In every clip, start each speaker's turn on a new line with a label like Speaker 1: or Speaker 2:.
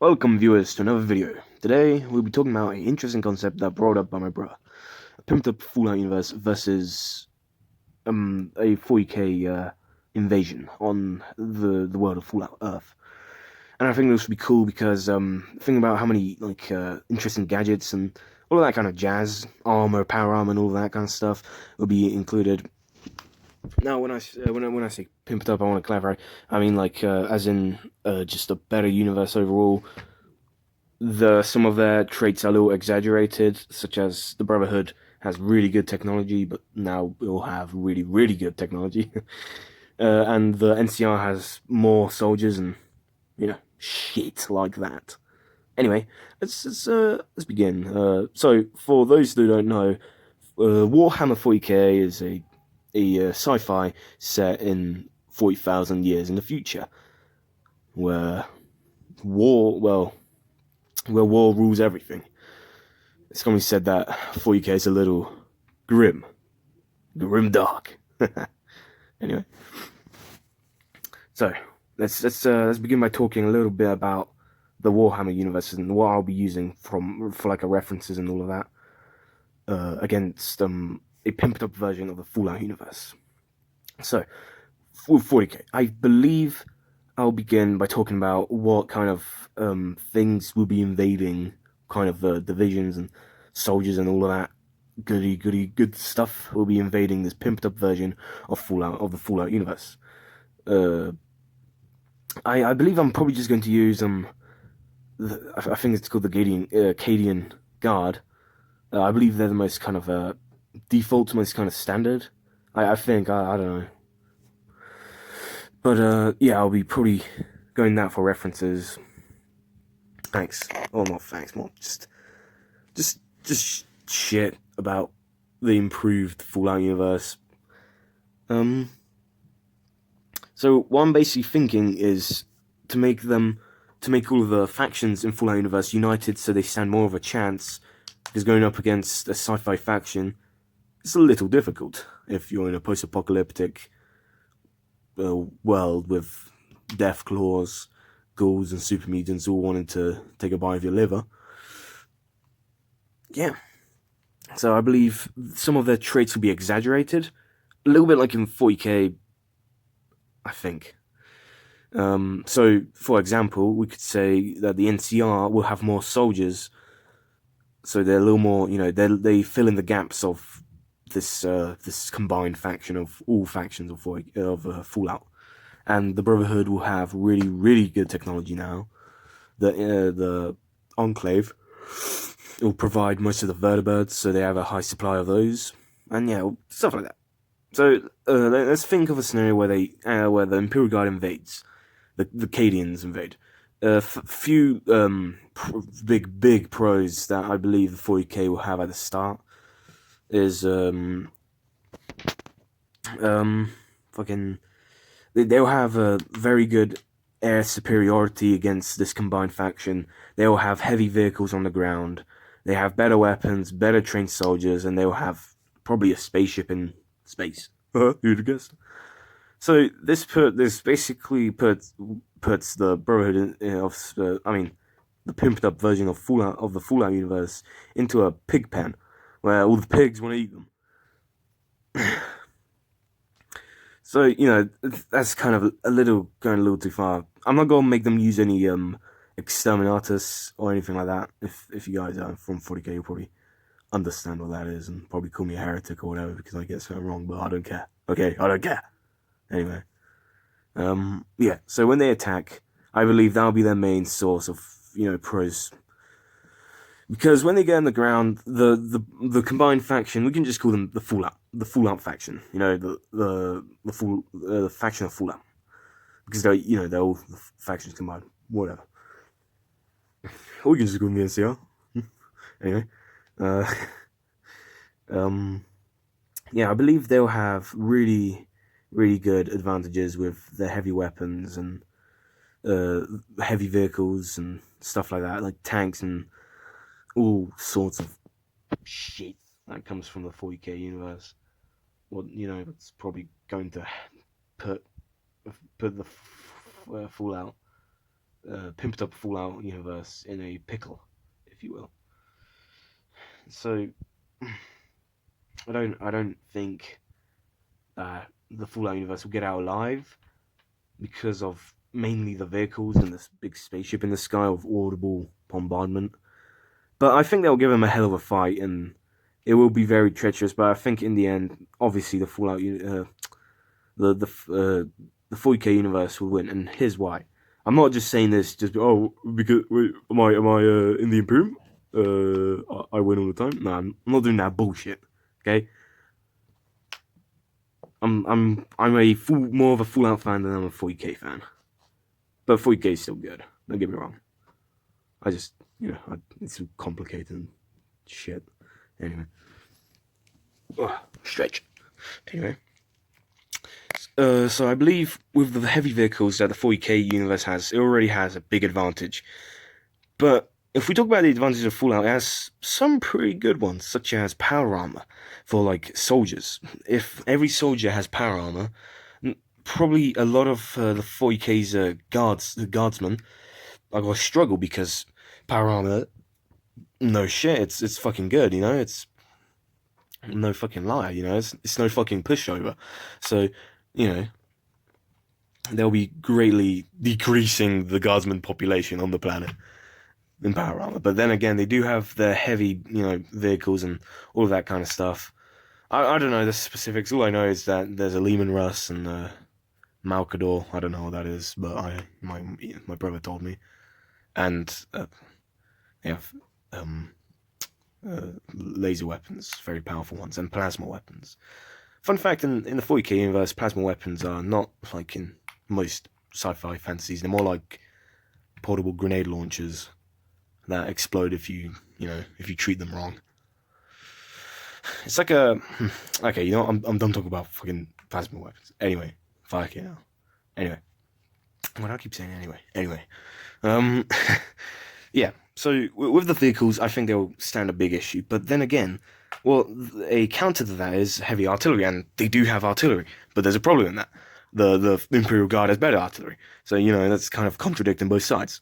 Speaker 1: Welcome viewers to another video. Today we'll be talking about an interesting concept that brought up by my brother. A pimped up Fallout universe versus a 40k invasion on the world of Fallout Earth. And I think this would be cool because think about how many interesting gadgets and all of that kind of jazz, armor, power armor, and all of that kind of stuff will be included. Now, when I say pimped up, I want to clarify. I mean as in just a better universe overall. Some of their traits are a little exaggerated, such as the Brotherhood has really good technology, but now will have really, really good technology. And the NCR has more soldiers and shit like that. Anyway, let's begin. So for those who don't know, Warhammer 40k is a sci-fi set in 40,000 years in the future, where war well where war rules everything. It's commonly said that 40k is a little grim, dark. Anyway, so let's begin by talking a little bit about the Warhammer universe and what I'll be using for like a references and all of that against a pimped up version of the Fallout universe. So with 40k, I believe I'll begin by talking about what kind of things will be invading, kind of divisions and soldiers and all of that good stuff will be invading this pimped up version of the Fallout universe. Uh, I believe I'm probably just going to use I think it's called the Cadian Guard. I believe they're the most kind of default, most kind of standard. I think I don't know, but yeah, I'll be probably going that for references. Thanks, or not thanks, more just shit about the improved Fallout universe. Um, so what I'm basically thinking is to make them to make all of the factions in Fallout universe united, so they stand more of a chance. Because going up against a sci-fi faction is a little difficult if you're in a post-apocalyptic world with death claws, ghouls, and super mutants all wanting to take a bite of your liver. Yeah. So I believe some of their traits will be exaggerated, a little bit like in 40k, I think. So, for example, we could say that the NCR will have more soldiers, so they're a little more, they fill in the gaps of this combined faction of all factions of Fallout, and the Brotherhood will have really, really good technology now. The Enclave will provide most of the vertibirds, so they have a high supply of those, and yeah, stuff like that. So let's think of a scenario where the Imperial Guard invades, the Cadians invade. Few big pros that I believe the 40k will have at the start is fucking they'll have a very good air superiority against this combined faction. They'll have heavy vehicles on the ground. They have better weapons, better trained soldiers, and they'll have probably a spaceship in space. Who'd have guessed? So this basically puts the Brotherhood the pimped up version of the Fallout universe into a pig pen where all the pigs want to eat them. So that's kind of going a little too far. I'm not gonna make them use any exterminatus or anything like that. If you guys are from 40k, you'll probably understand what that is and probably call me a heretic or whatever because I get something wrong. But I don't care. Okay, I don't care. Anyway, yeah. So when they attack, I believe that'll be their main source of pros. Because when they get on the ground, the combined faction, we can just call them the Fallout faction. The faction of Fallout, because they're all the factions combined. Whatever. Or we can just call them the NCR. Anyway, uh, um, yeah, I believe they'll have really, really good advantages with their heavy weapons and heavy vehicles and stuff like that, like tanks and all sorts of shit that comes from the 40k universe. Well, it's probably going to put put the Fallout pimped up Fallout universe in a pickle, if you will. So I don't think that the Fallout universe will get out alive because of mainly the vehicles and this big spaceship in the sky of audible bombardment. But I think they'll give him a hell of a fight, and it will be very treacherous. But I think in the end, obviously, the 40k universe will win, and here's why. I'm not just saying this just because wait, am I in the Imperium? I win all the time. No, I'm not doing that bullshit. Okay, I'm more of a Fallout fan than I'm a 40k fan. But 40k is still good. Don't get me wrong. I just it's complicated shit. Anyway, stretch. Anyway, so I believe with the heavy vehicles that the 40k universe has, it already has a big advantage. But if we talk about the advantages of Fallout, it has some pretty good ones, such as power armor for like soldiers. If every soldier has power armor, probably a lot of the 40k's guardsmen are gonna struggle because power armor. No shit, it's fucking good, It's no fucking lie, It's no fucking pushover. So, you know, they'll be greatly decreasing the guardsman population on the planet in power armor. But then again, they do have the heavy, vehicles and all of that kind of stuff. I don't know the specifics. All I know is that there's a Lehman Russ and Malcador. I don't know what that is, but my brother told me. And they have laser weapons, very powerful ones, and plasma weapons. Fun fact, in the 40k universe, plasma weapons are not like in most sci-fi fantasies. They're more like portable grenade launchers that explode if you treat them wrong. It's like okay, I'm done talking about fucking plasma weapons. Anyway, fuck it now. Anyway, what do I keep saying anyway? Yeah. So with the vehicles, I think they'll stand a big issue. But then again, well, a counter to that is heavy artillery, and they do have artillery. But there's a problem in that. The Imperial Guard has better artillery. So, that's kind of contradicting both sides.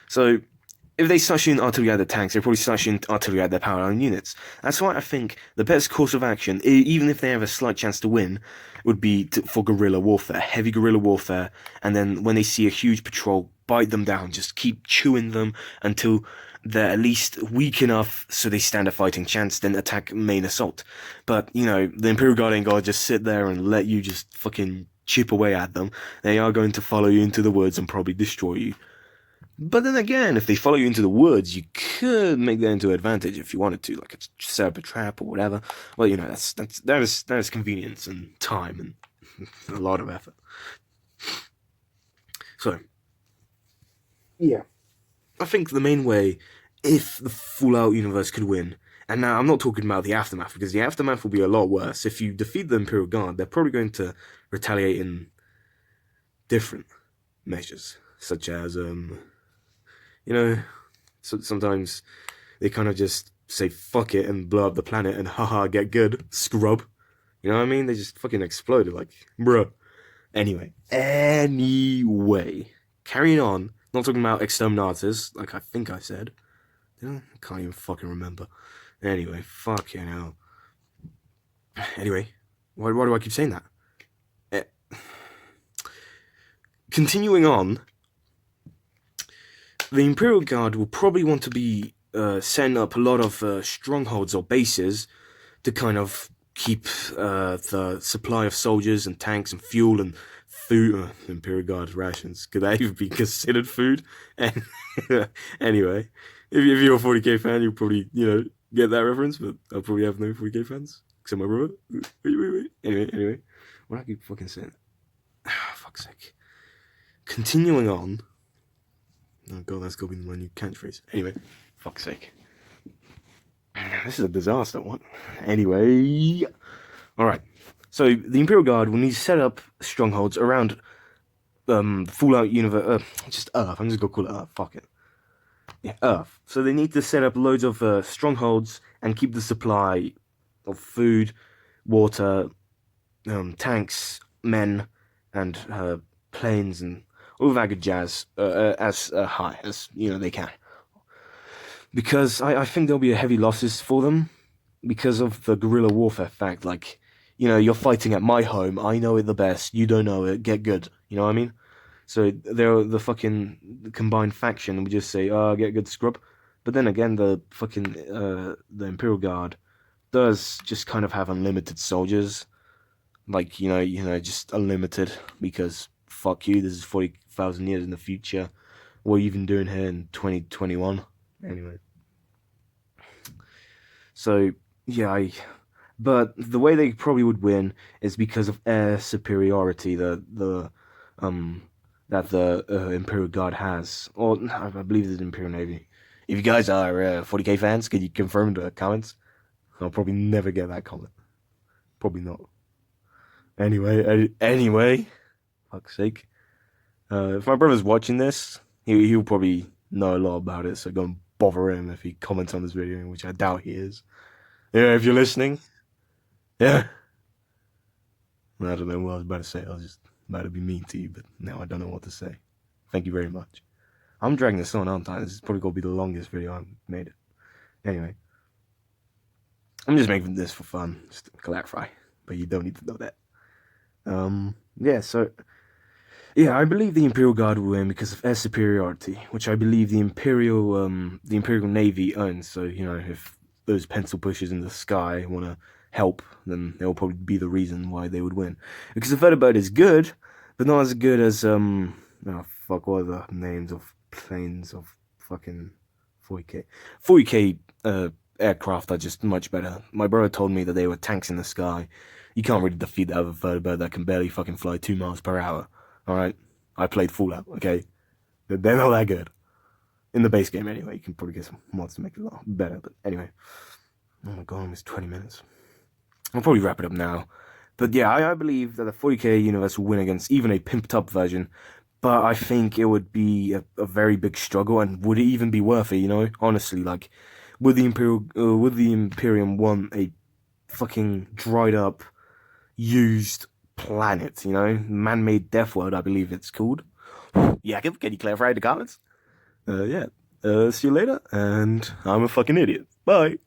Speaker 1: So if they start shooting artillery at the tanks, they probably start shooting artillery at their power armor units. That's why I think the best course of action, even if they have a slight chance to win, would be for guerrilla warfare, heavy guerrilla warfare, and then when they see a huge patrol, bite them down, just keep chewing them until they're at least weak enough so they stand a fighting chance, then attack main assault. But, the Imperial Guard ain't gotta just sit there and let you just fucking chip away at them. They are going to follow you into the woods and probably destroy you. But then again, if they follow you into the woods, you could make that into an advantage if you wanted to, like set up a trap or whatever. Well, that is convenience and time and a lot of effort. So, yeah, I think the main way, if the Fallout universe could win, and now I'm not talking about the aftermath, because the aftermath will be a lot worse. If you defeat the Imperial Guard, they're probably going to retaliate in different measures, such as so sometimes they kind of just say fuck it and blow up the planet and haha get good, scrub. You know what I mean? They just fucking exploded, like, bruh. Anyway, carrying on. Not talking about exterminatus, like I think I said. I can't even fucking remember. Anyway, fuck you know. Anyway, why do I keep saying that? Continuing on, the Imperial Guard will probably want to be setting up a lot of strongholds or bases to kind of keep the supply of soldiers and tanks and fuel and food. Imperial Guard rations, could that even be considered food? And anyway, if you're a 40k fan, you'll probably get that reference, but I'll probably have no 40k fans except my brother. Wait. Anyway, what do I keep fucking saying? Fuck's sake. Continuing on. Oh god, that's gonna be my new catchphrase. Anyway, fuck's sake. This is a disaster, what? Anyway. Alright. So, the Imperial Guard will need to set up strongholds around the Fallout universe. Just Earth. I'm just gonna call it Earth. Fuck it. Yeah, Earth. So, they need to set up loads of strongholds and keep the supply of food, water, tanks, men, and planes, and all that good jazz as high as they can, because I think there'll be a heavy losses for them because of the guerrilla warfare fact. Like, you're fighting at my home. I know it the best. You don't know it. Get good. You know what I mean? So they're the fucking combined faction. We just say, "Oh, get good, scrub." But then again, the Imperial Guard does just kind of have unlimited soldiers. Like, just unlimited, because fuck you. This is 40,000 years in the future. What are you even doing here in 2021? Anyway, so yeah, but the way they probably would win is because of air superiority. The that the Imperial Guard has, or I believe it's the Imperial Navy. If you guys are 40k fans, can you confirm in the comments? I'll probably never get that comment. Probably not. Anyway, fuck's sake. If my brother's watching this, he'll probably know a lot about it. So go and bother him if he comments on this video, which I doubt he is. Yeah, if you're listening, yeah. I don't know what I was about to say. I was just about to be mean to you, but now I don't know what to say. Thank you very much. I'm dragging this on, aren't I? This is probably going to be the longest video I've made it. Anyway, I'm just making this for fun, just to clarify. But you don't need to know that. Yeah, so yeah, I believe the Imperial Guard will win because of air superiority, which I believe the Imperial Navy owns. So, if those pencil pushers in the sky want to help, then they'll probably be the reason why they would win. Because the fighter boat is good, but not as good as oh fuck, what are the names of planes of fucking 40k? 40k aircraft are just much better. My brother told me that they were tanks in the sky. You can't really defeat that other fighter boat that can barely fucking fly 2 miles per hour. All right, I played Fallout. Okay, they're not that good in the base game anyway. You can probably get some mods to make it a lot better. But anyway, oh my god, almost 20 minutes. I'll probably wrap it up now. But yeah, I believe that the 40k universe will win against even a pimped up version. But I think it would be a very big struggle, and would it even be worth it? Honestly, like, would the Imperium want a fucking dried up, used planet? Man-made death world, I believe it's called. Yeah, can you clarify in the comments? Yeah. See you later, and I'm a fucking idiot. Bye.